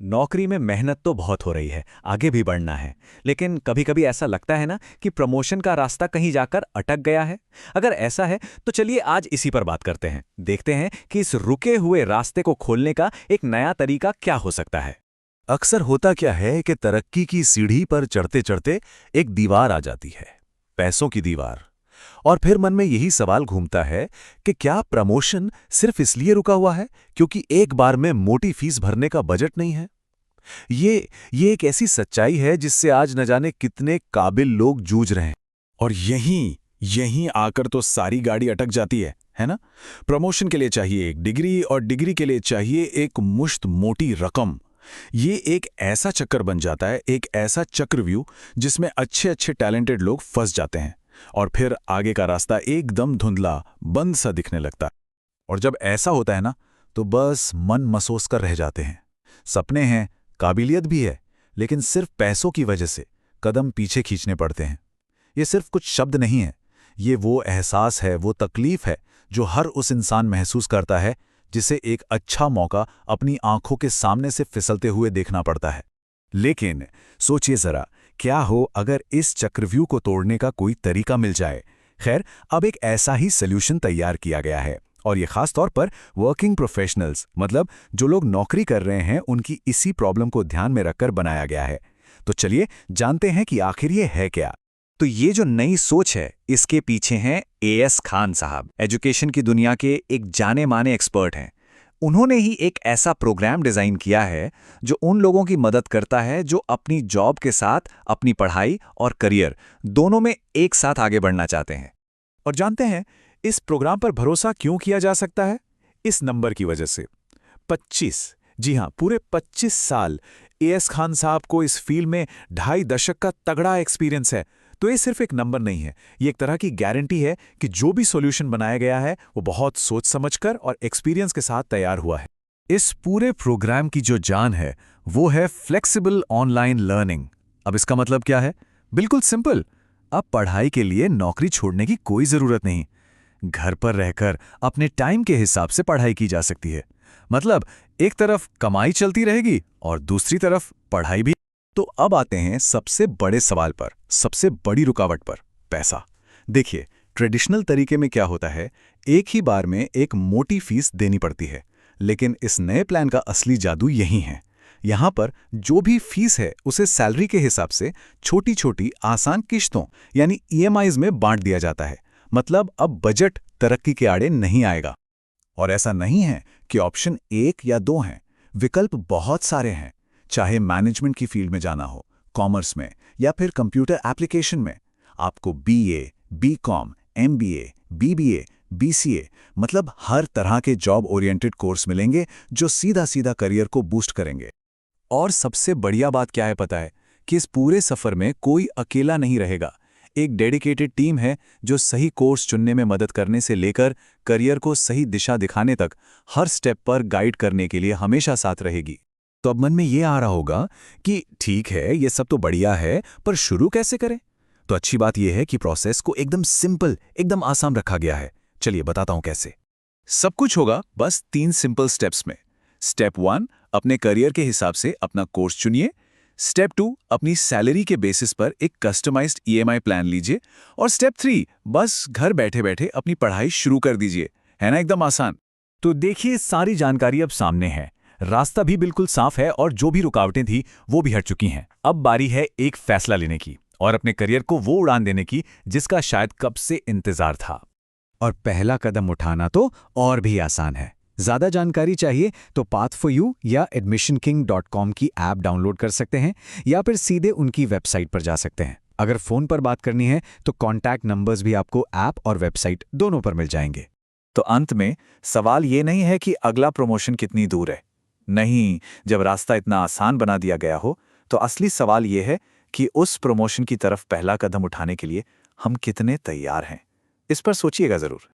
नौकरी में मेहनत तो बहुत हो रही है, आगे भी बढ़ना है। लेकिन कभी-कभी ऐसा लगता है ना कि प्रमोशन का रास्ता कहीं जाकर अटक गया है। अगर ऐसा है तो चलिए आज इसी पर बात करते हैं। देखते हैं कि इस रुके हुए रास्ते को खोलने का एक नया तरीका क्या हो सकता है। अक्सर होता क्या है कि तरक्की की सीढ़ी पर चढ़ते चढ़ते एक दीवार आ जाती है, पैसों की दीवार। और फिर मन में यही सवाल घूमता है कि क्या प्रमोशन सिर्फ इसलिए रुका हुआ है क्योंकि एक बार में मोटी फीस भरने का बजट नहीं है। ये एक ऐसी सच्चाई है जिससे आज न जाने कितने काबिल लोग जूझ रहे हैं। और यहीं यहीं आकर तो सारी गाड़ी अटक जाती है ना। प्रमोशन के लिए चाहिए एक डिग्री और डिग्री के लिए चाहिए एक मुश्त मोटी रकम। ये एक ऐसा चक्कर बन जाता है, एक ऐसा चक्रव्यूह जिसमें अच्छे अच्छे टैलेंटेड लोग फंस जाते हैं और फिर आगे का रास्ता एकदम धुंधला बंद सा दिखने लगता है। और जब ऐसा होता है ना, तो बस मन मसोस कर रह जाते हैं। सपने हैं, काबिलियत भी है, लेकिन सिर्फ पैसों की वजह से कदम पीछे खींचने पड़ते हैं। ये सिर्फ कुछ शब्द नहीं है, ये वो एहसास है, वो तकलीफ है जो हर उस इंसान महसूस करता है जिसे एक अच्छा मौका अपनी आंखों के सामने से फिसलते हुए देखना पड़ता है। लेकिन सोचिए जरा, क्या हो अगर इस चक्रव्यूह को तोड़ने का कोई तरीका मिल जाए। खैर, अब एक ऐसा ही सॉल्यूशन तैयार किया गया है, और ये खास तौर पर वर्किंग प्रोफेशनल्स, मतलब जो लोग नौकरी कर रहे हैं, उनकी इसी प्रॉब्लम को ध्यान में रखकर बनाया गया है। तो चलिए जानते हैं कि आखिर ये है क्या। तो ये जो नई सोच है, इसके पीछे हैं एएस खान साहब। एजुकेशन की दुनिया के एक जाने माने एक्सपर्ट हैं। उन्होंने ही एक ऐसा प्रोग्राम डिजाइन किया है जो उन लोगों की मदद करता है जो अपनी जॉब के साथ अपनी पढ़ाई और करियर दोनों में एक साथ आगे बढ़ना चाहते हैं। और जानते हैं इस प्रोग्राम पर भरोसा क्यों किया जा सकता है? इस नंबर की वजह से। 25, जी हां, पूरे 25 साल एएस खान साहब को इस फील्ड में 2.5 दशक का तगड़ा एक्सपीरियंस है। तो ये सिर्फ एक नंबर नहीं है, ये एक तरह की गारंटी है कि जो भी सॉल्यूशन बनाया गया है वो बहुत सोच समझकर और एक्सपीरियंस के साथ तैयार हुआ है। इस पूरे प्रोग्राम की जो जान है वो है फ्लेक्सिबल ऑनलाइन लर्निंग। अब इसका मतलब क्या है? बिल्कुल सिंपल। अब पढ़ाई के लिए नौकरी छोड़ने की कोई जरूरत नहीं। घर पर रहकर अपने टाइम के हिसाब से पढ़ाई की जा सकती है। मतलब एक तरफ कमाई चलती रहेगी और दूसरी तरफ पढ़ाई भी। तो अब आते हैं सबसे बड़े सवाल पर, सबसे बड़ी रुकावट पर, पैसा। देखिए, ट्रेडिशनल तरीके में क्या होता है, एक ही बार में एक मोटी फीस देनी पड़ती है। लेकिन इस नए प्लान का असली जादू यही है। यहाँ पर जो भी फीस है उसे सैलरी के हिसाब से छोटी छोटी आसान किश्तों यानी ईएमआईज में बांट दिया जाता है। मतलब अब बजट तरक्की के आड़े नहीं आएगा। और ऐसा नहीं है कि ऑप्शन 1 या 2 हैं, विकल्प बहुत सारे हैं। चाहे मैनेजमेंट की फील्ड में जाना हो, कॉमर्स में या फिर कंप्यूटर एप्लीकेशन में, आपको BA, BCom, MBA, BBA, BCA, मतलब हर तरह के जॉब ओरिएंटेड कोर्स मिलेंगे जो सीधा सीधा करियर को बूस्ट करेंगे। और सबसे बढ़िया बात क्या है पता है? कि इस पूरे सफर में कोई अकेला नहीं रहेगा। एक डेडिकेटेड टीम है जो सही कोर्स चुनने में मदद करने से लेकर करियर को सही दिशा दिखाने तक हर स्टेप पर गाइड करने के लिए हमेशा साथ रहेगी। तो अब मन में ये आ रहा होगा कि ठीक है, ये सब तो बढ़िया है, पर शुरू कैसे करें? तो अच्छी बात यह है कि प्रोसेस को एकदम सिंपल, एकदम आसान रखा गया है। चलिए बताता हूं कैसे। सब कुछ होगा बस 3 सिंपल स्टेप्स में। स्टेप 1, अपने करियर के हिसाब से अपना कोर्स चुनिए। स्टेप 2, अपनी सैलरी के बेसिस पर एक कस्टमाइज्ड ईएमआई प्लान लीजिए। और स्टेप 3, बस घर बैठे बैठे अपनी पढ़ाई शुरू कर दीजिए। है ना एकदम आसान? तो देखिए, सारी जानकारी अब सामने है, रास्ता भी बिल्कुल साफ है और जो भी रुकावटें थी वो भी हट चुकी हैं। अब बारी है एक फैसला लेने की और अपने करियर को वो उड़ान देने की जिसका शायद कब से इंतजार था। और पहला कदम उठाना तो और भी आसान है। ज्यादा जानकारी चाहिए तो path4u या admissionking.com की ऐप डाउनलोड कर सकते हैं या फिर सीधे उनकी वेबसाइट पर जा सकते हैं। अगर फोन पर बात करनी है तो कॉन्टैक्ट नंबर्स भी आपको ऐप और वेबसाइट दोनों पर मिल जाएंगे। तो अंत में सवाल ये नहीं है कि अगला प्रमोशन कितनी दूर है। नहीं, जब रास्ता इतना आसान बना दिया गया हो तो असली सवाल ये है कि उस प्रमोशन की तरफ पहला कदम उठाने के लिए हम कितने तैयार हैं। इस पर सोचिएगा जरूर।